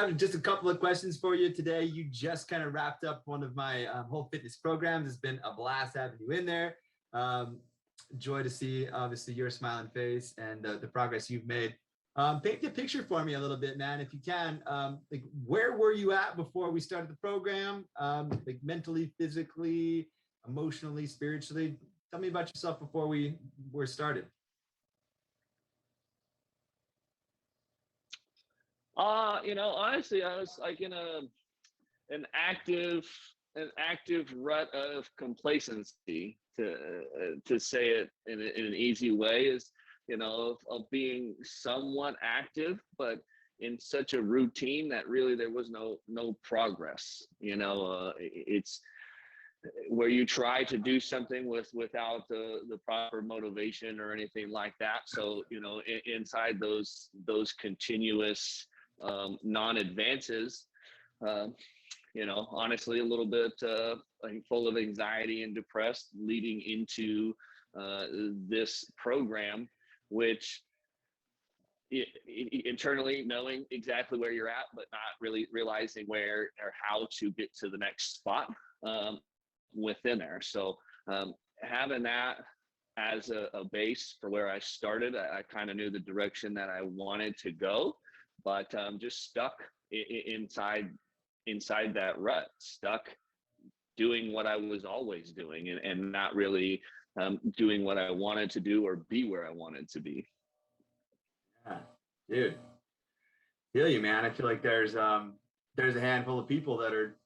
I have just a couple of questions for you today. You just kind of wrapped up one of my whole fitness programs. It's been a blast having you in there. Um, Joy to see, obviously, your smiling face and the progress you've made. Paint the picture for me a little bit, man, if you can. Like, where were you at before we started the program? Like mentally, physically, emotionally, spiritually. Tell me about yourself before we were started. Honestly, I was like in an active an active rut of complacency, to say it in an easy way, is of being somewhat active, but in such a routine that really there was no progress. It's where you try to do something without the proper motivation or anything like that. So inside those continuous non-advances, um, honestly, a little bit I think full of anxiety and depressed, leading into this program, which internally knowing exactly where you're at, but not really realizing where or how to get to the next spot within there. So having that as a base for where I started, I kind of knew the direction that I wanted to go, but just stuck inside that rut, stuck doing what I was always doing, and not really doing what I wanted to do or be where I wanted to be. Yeah, dude, feel you, man. I feel like there's a handful of people that are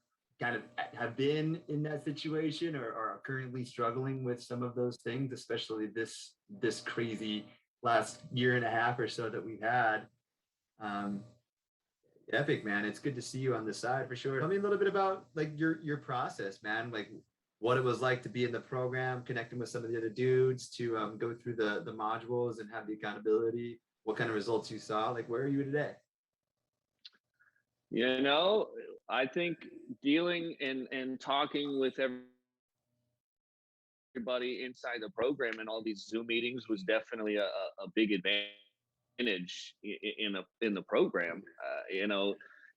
kind of have been in that situation or are currently struggling with some of those things, especially this crazy last year and a half or so that we've had. Um, Epic, man. It's good to see you on the side for sure. Tell me a little bit about like your process, man. Like what it was like to be in the program, connecting with some of the other dudes, to go through the modules and have the accountability. What kind of results you saw? Like, where are you today? You know, I think dealing and talking with everybody inside the program and all these Zoom meetings was definitely a big advantage in the program.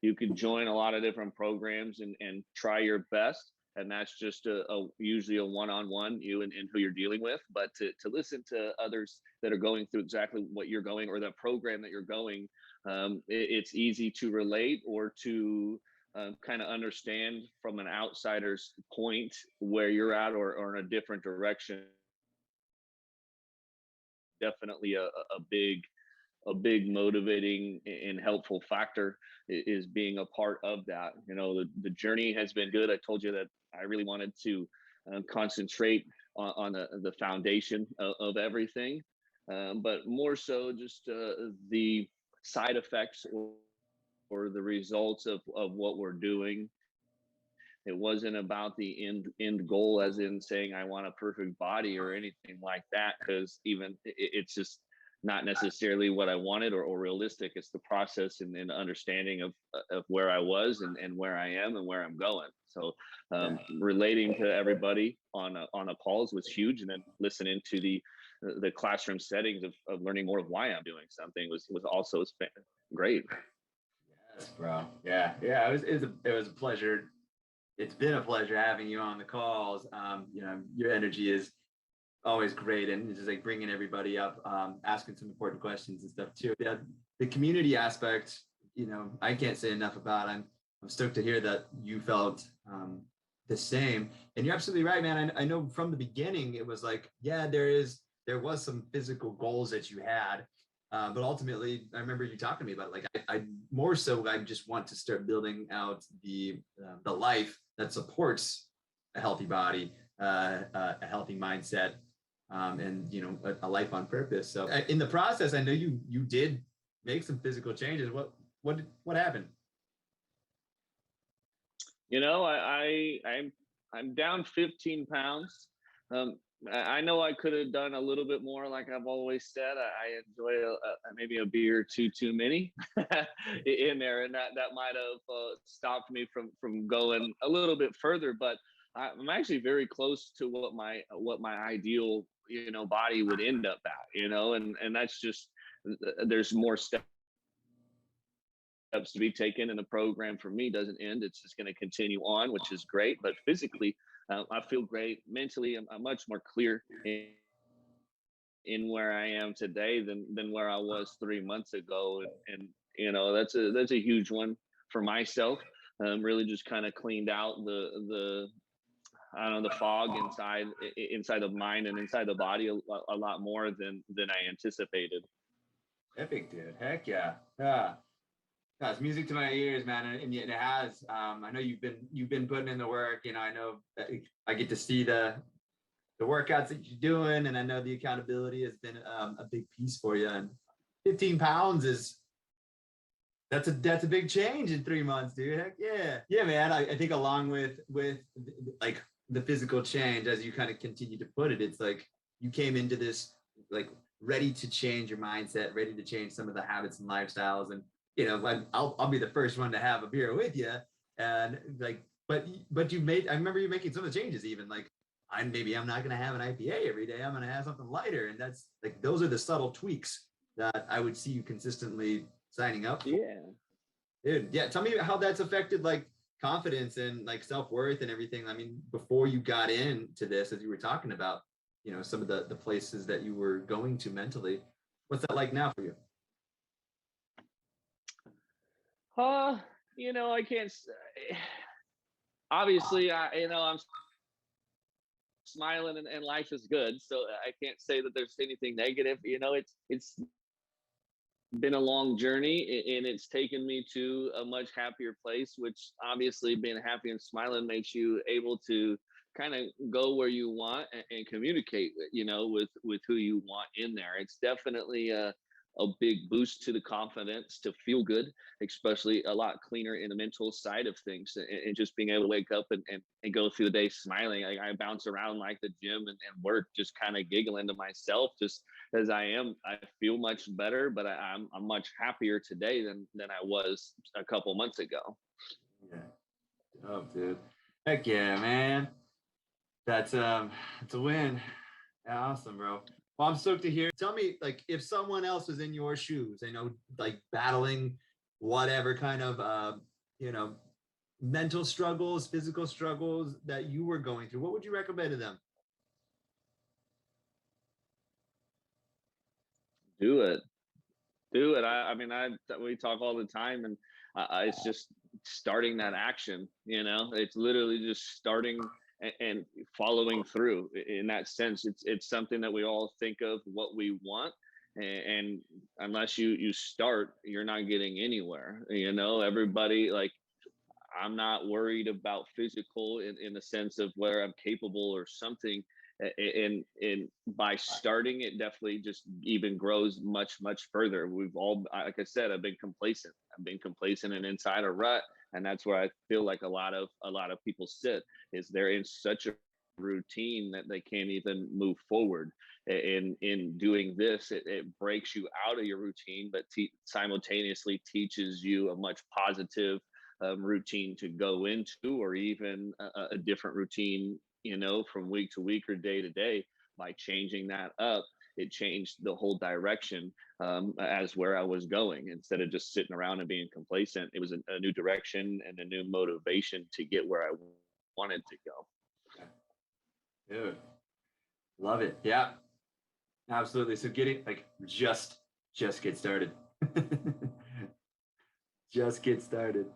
You can join a lot of different programs and try your best, and that's just usually a one-on-one, you and who you're dealing with. But to listen to others that are going through exactly what you're going, or the program that you're going, it's easy to relate or to kind of understand from an outsider's point where you're at, or in a different direction. Definitely a big motivating and helpful factor is being a part of that. The journey has been good. I told you that I really wanted to concentrate on the foundation of everything, but more so just the side effects, or the results of what we're doing. It wasn't about the end goal, as in saying I want a perfect body or anything like that, because even it's just not necessarily what I wanted, or realistic. It's the process and understanding of where I was, and where I am and where I'm going. So Yeah. relating to everybody on a calls was huge, and then listening to the classroom settings of learning more of why I'm doing something was also great. Yes, bro. Yeah, yeah. It was a pleasure. It's been a pleasure having you on the calls. Your energy is always great, and it's just like bringing everybody up, asking some important questions and stuff too. Yeah, the community aspect, I can't say enough about. I'm stoked to hear that you felt the same, and you're absolutely right, man. I know from the beginning it was like, yeah, there was some physical goals that you had, but ultimately, I remember you talking to me about it. Like, I more so, I just want to start building out the life that supports a healthy body, a healthy mindset, and a life on purpose. So in the process, I know you did make some physical changes. What happened? I'm down 15 pounds. Um, I know I could have done a little bit more. Like I've always said, I enjoy maybe a beer or two too many in there, and that might have stopped me from going a little bit further. But I'm actually very close to what my ideal body would end up at. And that's just, there's more steps to be taken, and the program for me doesn't end. It's just going to continue on, which is great. But physically, I feel great. Mentally, I'm much more clear in where I am today than where I was 3 months ago, and that's a huge one for myself. Really just kind of cleaned out the I don't know, the fog inside the mind and inside the body a lot more than I anticipated. Epic, dude. Heck yeah. Yeah. Yeah, it's music to my ears, man, and it has. I know you've been putting in the work. I know that I get to see the workouts that you're doing, and I know the accountability has been a big piece for you. And 15 pounds that's a big change in 3 months, dude. Heck yeah, yeah, man. I think along with like the physical change, as you kind of continue to put it, it's like you came into this like ready to change your mindset, ready to change some of the habits and lifestyles, and I'll be the first one to have a beer with you, and like, but you made. I remember you making some of the changes, even like I'm not going to have an IPA every day. I'm going to have something lighter, and that's like those are the subtle tweaks that I would see you consistently signing up for. Yeah. Dude, yeah. Tell me how that's affected like confidence and like self-worth and everything. I mean, before you got into this, as you were talking about, some of the places that you were going to mentally, what's that like now for you? I can't. Obviously, I'm smiling and life is good, so I can't say that there's anything negative. It's been a long journey, and it's taken me to a much happier place, which obviously being happy and smiling makes you able to kind of go where you want and communicate with who you want in there. It's definitely a big boost to the confidence to feel good, especially a lot cleaner in the mental side of things, and just being able to wake up and go through the day smiling. I bounce around like the gym and work, just kind of giggling to myself, just as I am. I feel much better, but I'm much happier today than I was a couple months ago. Yeah. Oh, dude. Heck yeah, man. That's a win. Yeah, awesome, bro. Well, I'm stoked to hear. Tell me, like, if someone else was in your shoes, like battling whatever kind of, mental struggles, physical struggles that you were going through, what would you recommend to them? Do it. Do it. We talk all the time, and it's just starting that action. It's literally just starting and following through. In that sense, it's something that we all think of what we want, and unless you start, you're not getting anywhere. Everybody, like, I'm not worried about physical in the sense of whether I'm capable or something. And by starting, it definitely just even grows much further. We've all, like I said, I've been complacent. And inside a rut, and that's where I feel like a lot of people sit, is they're in such a routine that they can't even move forward. In doing this, it breaks you out of your routine, but simultaneously teaches you a much positive routine to go into, or even a different routine, from week to week or day to day. By changing that up, it changed the whole direction, as where I was going. Instead of just sitting around and being complacent, it was a new direction and a new motivation to get where I wanted to go. Dude, love it. Yeah, absolutely. So just get started. Just get started.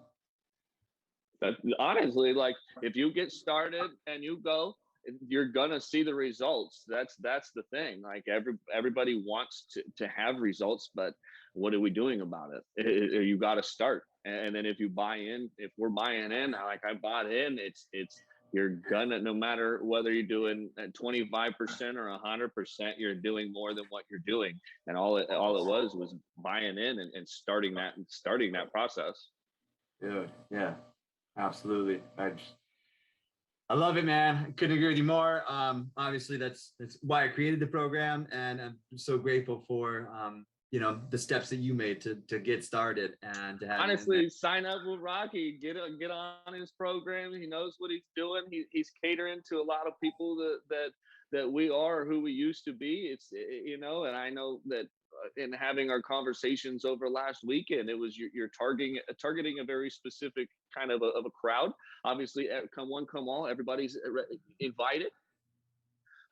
That, honestly, like, if you get started and you go, you're gonna see the results. That's the thing. Like, everybody wants to have results, but what are we doing about it? You got to start, and then if we're buying in, like I bought in, it's you're gonna, no matter whether you're doing 25% or 100%, you're doing more than what you're doing. And all it was buying in and starting that process. Dude, yeah. Absolutely. I love it, man. I couldn't agree with you more. Obviously that's why I created the program, and I'm so grateful for the steps that you made to get started and to have. Honestly, sign up with Rocky. Get on his program. He knows what he's doing. He's catering to a lot of people that we are who we used to be. It's and I know that in having our conversations over last weekend, it was you're targeting a very specific kind of a crowd. Obviously, come one, come all, everybody's invited.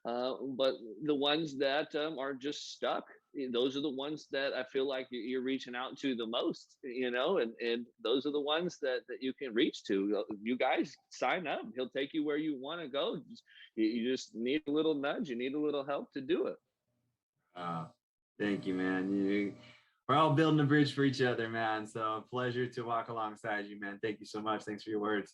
But the ones that are just stuck, those are the ones that I feel like you're reaching out to the most, and those are the ones that you can reach to. You guys sign up. He'll take you where you want to go. You just need a little nudge. You need a little help to do it. Thank you, man. We're all building a bridge for each other, man. So pleasure to walk alongside you, man. Thank you so much. Thanks for your words.